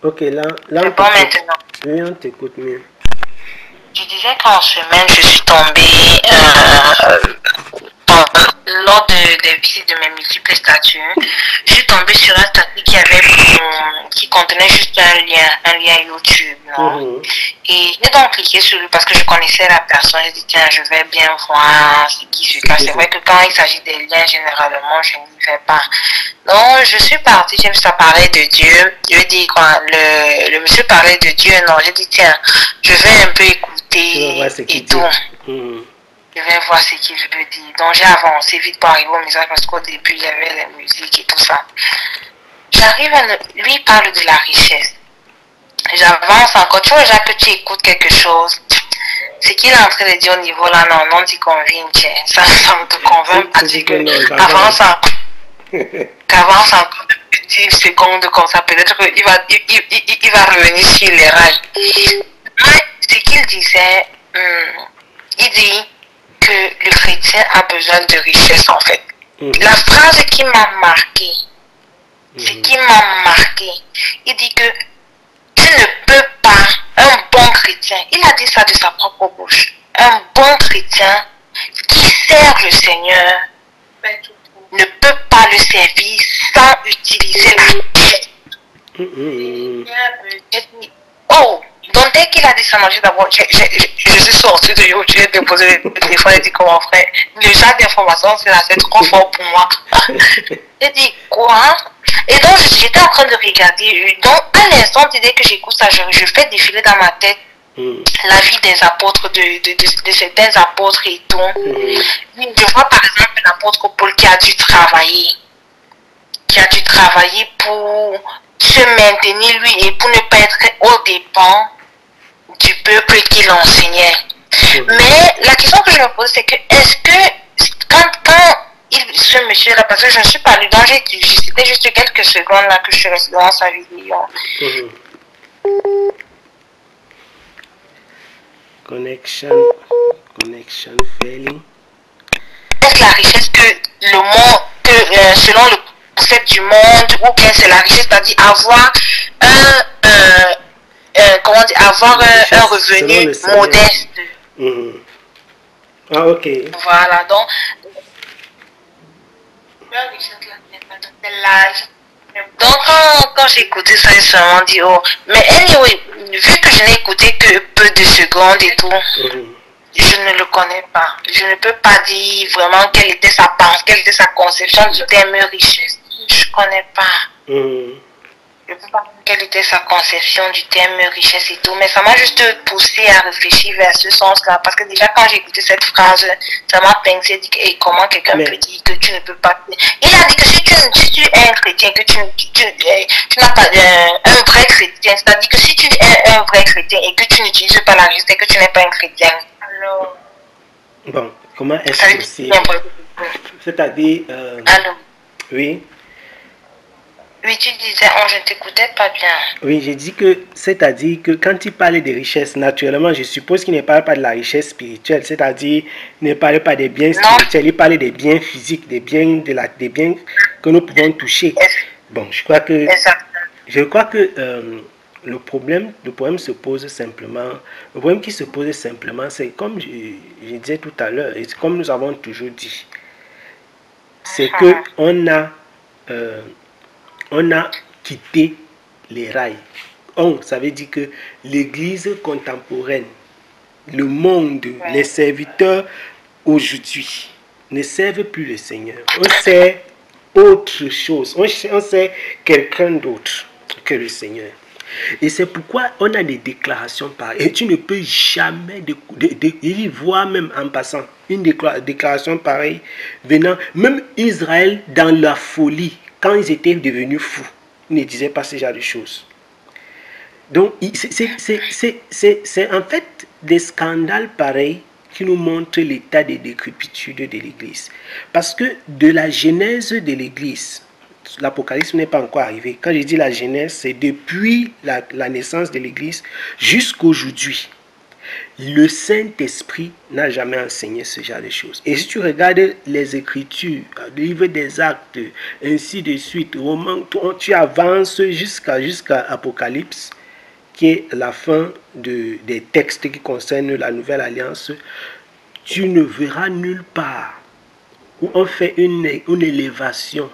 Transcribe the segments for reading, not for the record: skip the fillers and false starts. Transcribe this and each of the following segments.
Ok, là C'est on bon t'écoute. maintenant. Oui, on t'écoute mieux. Je disais qu'en semaine, je suis tombée lors des visites de mes multiples statuts. Je suis tombée sur un statut qui contenait juste un lien YouTube, non? Mhm. Et j'ai donc cliqué sur lui parce que je connaissais la personne. J'ai dit, tiens, je vais bien voir ce qui se cache. C'est vrai que quand il s'agit des liens, généralement, je n'y vais pas. Donc, je suis partie, je me suis parlé de Dieu. Je dis quoi? Le monsieur parlait de Dieu. Non, j'ai dit, tiens, je vais un peu Tu vas voir écouter ce et qu'il dit. tout. Mhm. Je vais voir ce qu'il veut dire. Donc, j'ai avancé vite pour arriver au message parce qu'au début, il y avait la musique et tout ça. J'arrive à lui parle de la richesse. J'avance encore. Tu vois, déjà que tu écoutes quelque chose. Ce qu'il est en train de dire au niveau là, non, non, t'y convainc. Ça ne te convainc pas. Dire que avance encore. Qu'avance encore de petites secondes comme ça. Peut-être qu'il va revenir sur les rails. Mais ce qu'il disait, il dit que le chrétien a besoin de richesse en fait. La phrase qui m'a marqué, ce qui m'a marqué, il dit que tu ne peux pas, un bon chrétien, il a dit ça de sa propre bouche, un bon chrétien qui sert le Seigneur ne peut pas le servir sans utiliser la tête. Oh, donc dès qu'il a dit ça, d'abord, je suis sortie de YouTube, j'ai déposé le téléphone et dit comment frère, le genre d'information, c'est trop fort pour moi. J'ai dit quoi? Et donc j'étais en train de regarder. Donc à l'instant, dès que j'écoute ça, je fais défiler dans ma tête la vie des apôtres, de certains apôtres et tout. Je vois par exemple l'apôtre Paul qui a dû travailler. Pour se maintenir lui et pour ne pas être au dépens du peuple qu'il enseignait. Mais la question que je me pose, c'est que est-ce que quand ce monsieur-là, parce que je ne suis pas allée, donc c'était juste quelques secondes là que je suis restée dans sa vidéo. Connection failing. Est-ce la richesse que le monde, selon le concept du monde, ou bien c'est la richesse, c'est-à-dire avoir avoir un revenu modeste. Ah, ok. Voilà, donc donc quand j'ai écouté ça, je me suis dit, oh, mais anyway, vu que je n'ai écouté que peu de secondes et tout, je ne le connais pas. Je ne peux pas dire vraiment quelle était sa pensée, quelle était sa conception du terme richesse. Je ne connais pas. Je ne sais pas quelle était sa conception du terme richesse et tout, mais ça m'a juste poussé à réfléchir vers ce sens-là. Parce que déjà, quand j'ai écouté cette phrase, ça m'a pensé, dit hey, comment quelqu'un peut dire que tu ne peux pas. Il a dit que si tu es un chrétien, que tu n'as pas un vrai chrétien, c'est-à-dire que si tu es un vrai chrétien et que tu n'utilises pas la richesse et que tu n'es pas un chrétien, alors. Bon, comment est-ce possible? C'est-à-dire. Allô? Oui. Oui, tu disais, oh, je ne t'écoutais pas bien. Oui, j'ai dit que, c'est-à-dire que quand il parlait de richesse, naturellement, je suppose qu'il ne parle pas de la richesse spirituelle, c'est-à-dire, il ne parlait pas des biens spirituels, il parlait des biens physiques, des biens, des biens que nous pouvons toucher. Bon, je crois que, le problème se pose simplement, le problème qui se pose simplement, c'est comme je disais tout à l'heure, et comme nous avons toujours dit, c'est que on a quitté les rails. Ça veut dire que l'église contemporaine, le monde, les serviteurs aujourd'hui ne servent plus le Seigneur. On sert autre chose. On sert quelqu'un d'autre que le Seigneur. Et c'est pourquoi on a des déclarations pareilles. Et tu ne peux jamais y voir même en passant une déclaration pareille venant, même Israël dans la folie, quand ils étaient devenus fous, ils ne disaient pas ce genre de choses. Donc, c'est en fait des scandales pareils qui nous montrent l'état de décrépitude de l'Église. Parce que de la genèse de l'Église, l'Apocalypse n'est pas encore arrivé. Quand je dis la genèse, c'est depuis la naissance de l'Église jusqu'aujourd'hui. Le Saint-Esprit n'a jamais enseigné ce genre de choses. Et si tu regardes les Écritures, le livre des Actes, ainsi de suite, Romains, tu avances jusqu'à Apocalypse, qui est la fin des textes qui concernent la Nouvelle Alliance, tu ne verras nulle part où on fait une élévation,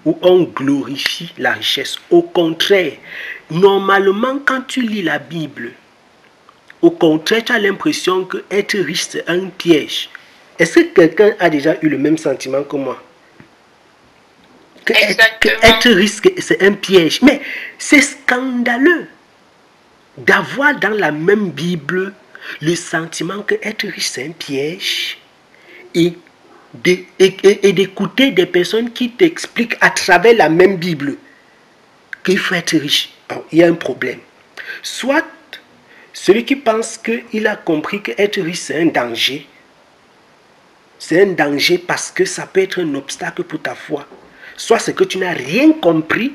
où on glorifie la richesse. Au contraire, normalement, quand tu lis la Bible, au contraire, tu as l'impression que être riche, c'est un piège. Est-ce que quelqu'un a déjà eu le même sentiment que moi? Que être riche, c'est un piège. Mais c'est scandaleux d'avoir dans la même Bible le sentiment que être riche, c'est un piège. Et d'écouter des personnes qui t'expliquent à travers la même Bible qu'il faut être riche. Alors, il y a un problème. Soit celui qui pense qu'il a compris qu'être riche, c'est un danger. C'est un danger parce que ça peut être un obstacle pour ta foi. Soit c'est que tu n'as rien compris,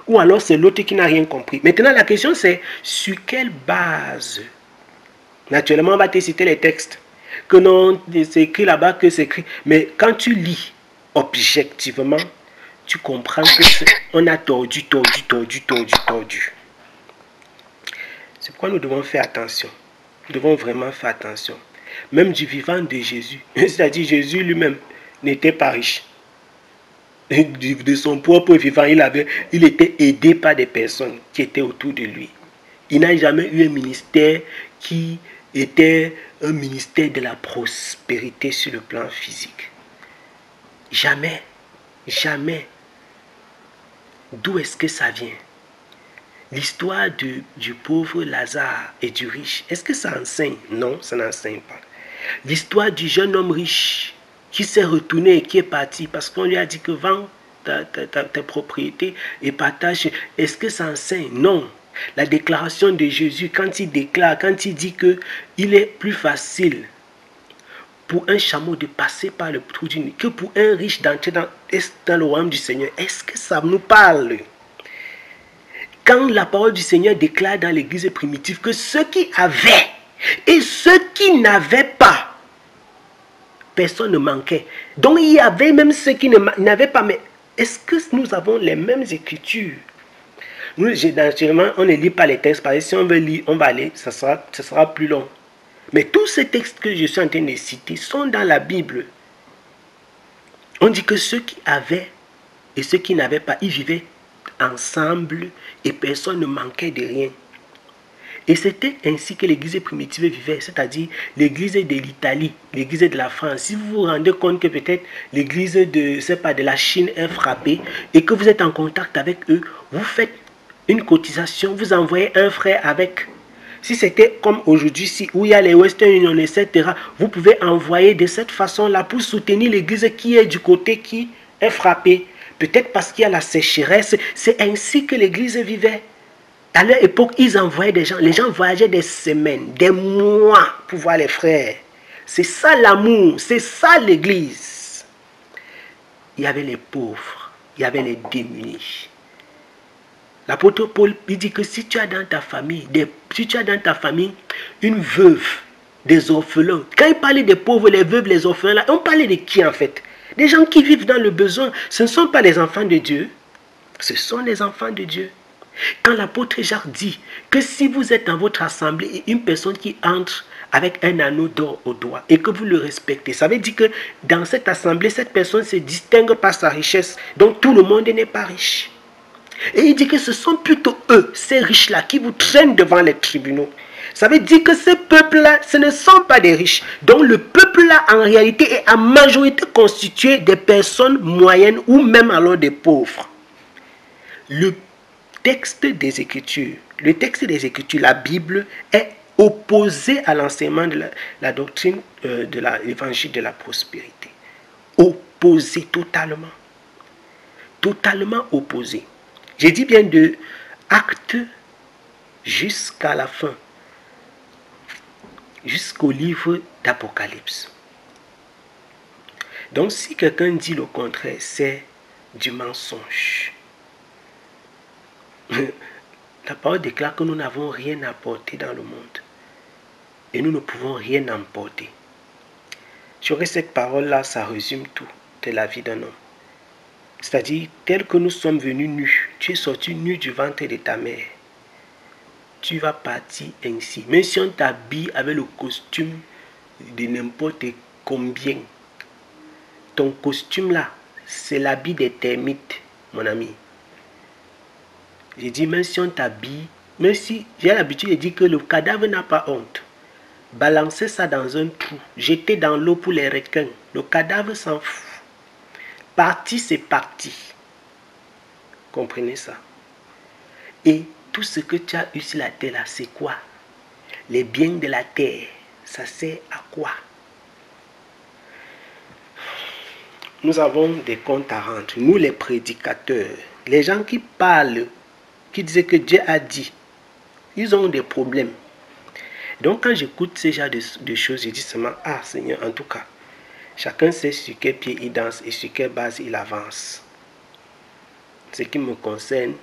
ou alors c'est l'autre qui n'a rien compris. Maintenant, la question c'est sur quelle base? Naturellement, on va te citer les textes. Que non, c'est écrit là-bas, que c'est écrit. Mais quand tu lis objectivement, tu comprends qu'on a tordu. C'est pourquoi nous devons faire attention. Nous devons vraiment faire attention. Même du vivant de Jésus. C'est-à-dire Jésus lui-même n'était pas riche. De son propre vivant, il était aidé par des personnes qui étaient autour de lui. Il n'a jamais eu un ministère qui était un ministère de la prospérité sur le plan physique. Jamais. Jamais. D'où est-ce que ça vient? L'histoire du pauvre Lazare et du riche, est-ce que ça enseigne? Non, ça n'enseigne pas. L'histoire du jeune homme riche qui s'est retourné et qui est parti parce qu'on lui a dit que vends ta propriété et partage. Est-ce que ça enseigne? Non. La déclaration de Jésus, quand il dit qu'il est plus facile pour un chameau de passer par le trou du nez que pour un riche d'entrer dans le royaume du Seigneur, est-ce que ça nous parle? Quand la parole du Seigneur déclare dans l'église primitive que ceux qui avaient et ceux qui n'avaient pas, personne ne manquait. Donc il y avait même ceux qui n'avaient pas. Mais est-ce que nous avons les mêmes écritures? Nous, naturellement, on ne lit pas les textes. Parce que si on veut lire, on va aller, ça sera plus long. Mais tous ces textes que je suis en train de citer sont dans la Bible. On dit que ceux qui avaient et ceux qui n'avaient pas, ils vivaient ensemble et personne ne manquait de rien. Et c'était ainsi que l'église primitive vivait, c'est-à-dire l'église de l'Italie, l'église de la France. Si vous vous rendez compte que peut-être l'église de la Chine est frappée et que vous êtes en contact avec eux, vous faites une cotisation, vous envoyez un frère avec. Si c'était comme aujourd'hui, où il y a les Western Union, etc., vous pouvez envoyer de cette façon-là pour soutenir l'église qui est du côté qui est frappée. Peut-être parce qu'il y a la sécheresse. C'est ainsi que l'église vivait. À leur époque, ils envoyaient des gens. Les gens voyageaient des semaines, des mois pour voir les frères. C'est ça l'amour, c'est ça l'église. Il y avait les pauvres, il y avait les démunis. L'apôtre Paul dit que si tu as dans ta famille, une veuve, des orphelins, quand il parlait des pauvres, les veuves, les orphelins, on parlait de qui en fait? Des gens qui vivent dans le besoin. Ce ne sont pas les enfants de Dieu, ce sont les enfants de Dieu. Quand l'apôtre Jacques dit que si vous êtes dans votre assemblée et une personne qui entre avec un anneau d'or au doigt et que vous le respectez, ça veut dire que dans cette assemblée, cette personne se distingue par sa richesse. Donc tout le monde n'est pas riche. Et il dit que ce sont plutôt eux, ces riches-là, qui vous traînent devant les tribunaux. Ça veut dire que ces peuples-là, ce ne sont pas des riches. Donc le peuple-là, en réalité, est en majorité constitué des personnes moyennes ou même alors des pauvres. Le texte des Écritures, la Bible, est opposé à l'enseignement de la doctrine de l'évangile de la prospérité. Opposé totalement. Totalement opposé. J'ai dit bien de Actes jusqu'à la fin. Jusqu'au livre d'Apocalypse. Donc si quelqu'un dit le contraire, c'est du mensonge. La parole déclare que nous n'avons rien apporté dans le monde. et nous ne pouvons rien emporter. Je crois que cette parole-là, ça résume tout de la vie d'un homme. C'est-à-dire, tel que nous sommes venus nus, tu es sorti nu du ventre de ta mère. Tu vas partir ainsi. Même si on t'habille avec le costume de n'importe combien, ton costume là, c'est l'habit des termites, mon ami. J'ai dit, même si on t'habille, même si j'ai l'habitude de dire que le cadavre n'a pas honte, balancer ça dans un trou, jeter dans l'eau pour les requins, le cadavre s'en fout. Parti, c'est parti. Comprenez ça. Et tout ce que tu as eu sur la terre là, c'est quoi? Les biens de la terre, ça sert à quoi? Nous avons des comptes à rendre. Nous les prédicateurs, les gens qui parlent, qui disent que Dieu a dit, ils ont des problèmes. Donc quand j'écoute ce genre de choses, je dis seulement, ah Seigneur, en tout cas, chacun sait sur quel pied il danse et sur quelle base il avance. Ce qui me concerne,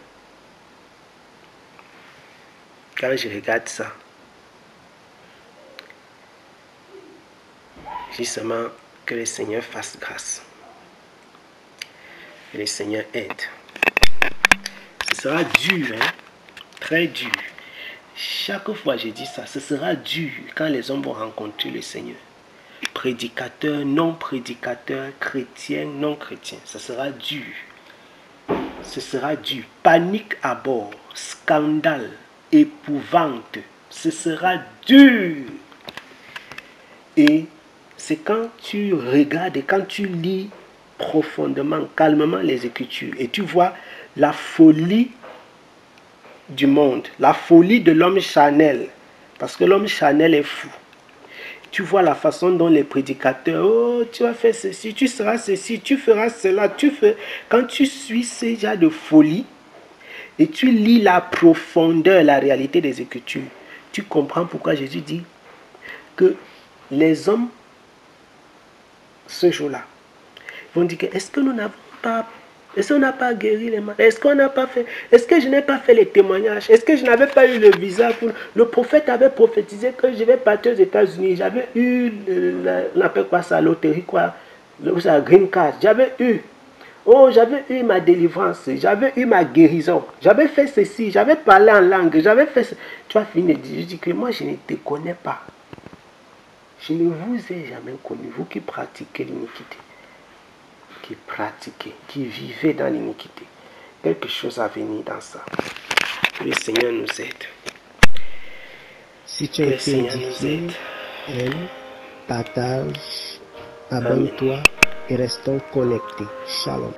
quand je regarde ça, je dis seulement que le Seigneur fasse grâce. Que le Seigneur aide. Ce sera dur, hein? Très dur. Chaque fois je dis ça, ce sera dur quand les hommes vont rencontrer le Seigneur. Prédicateurs, non prédicateurs, chrétiens, non chrétiens. Ce sera dur. Ce sera dur. Panique à bord, scandale, épouvante. Ce sera dur. Et c'est quand tu regardes et quand tu lis profondément, calmement les Écritures et tu vois la folie du monde, la folie de l'homme charnel, parce que l'homme charnel est fou. Tu vois la façon dont les prédicateurs, oh, tu vas faire ceci, tu seras ceci, tu feras cela, tu fais. Quand tu suis ces genres de folie et tu lis la profondeur, la réalité des Écritures, tu comprends pourquoi Jésus dit que les hommes, ce jour-là, vont dire que est-ce que nous n'avons pas, est-ce qu'on n'a pas guéri les malades, est-ce qu'on n'a pas fait, est-ce que je n'ai pas fait les témoignages, est-ce que je n'avais pas eu le visa pour, le prophète avait prophétisé que je vais partir aux États-Unis, j'avais eu, on appelle quoi ça, loterie quoi, la green card, j'avais eu, oh j'avais eu ma délivrance, j'avais eu ma guérison, j'avais fait ceci, j'avais parlé en langue, j'avais fait ce... Tu vas finir de dire, je dis que moi je ne te connais pas. Je ne vous ai jamais connu, vous qui pratiquez l'iniquité, qui pratiquez, qui vivez dans l'iniquité. Quelque chose à venir dans ça. Que le Seigneur nous aide. Si tu as été édifié, aime, partage, abonne-toi et restons connectés. Shalom.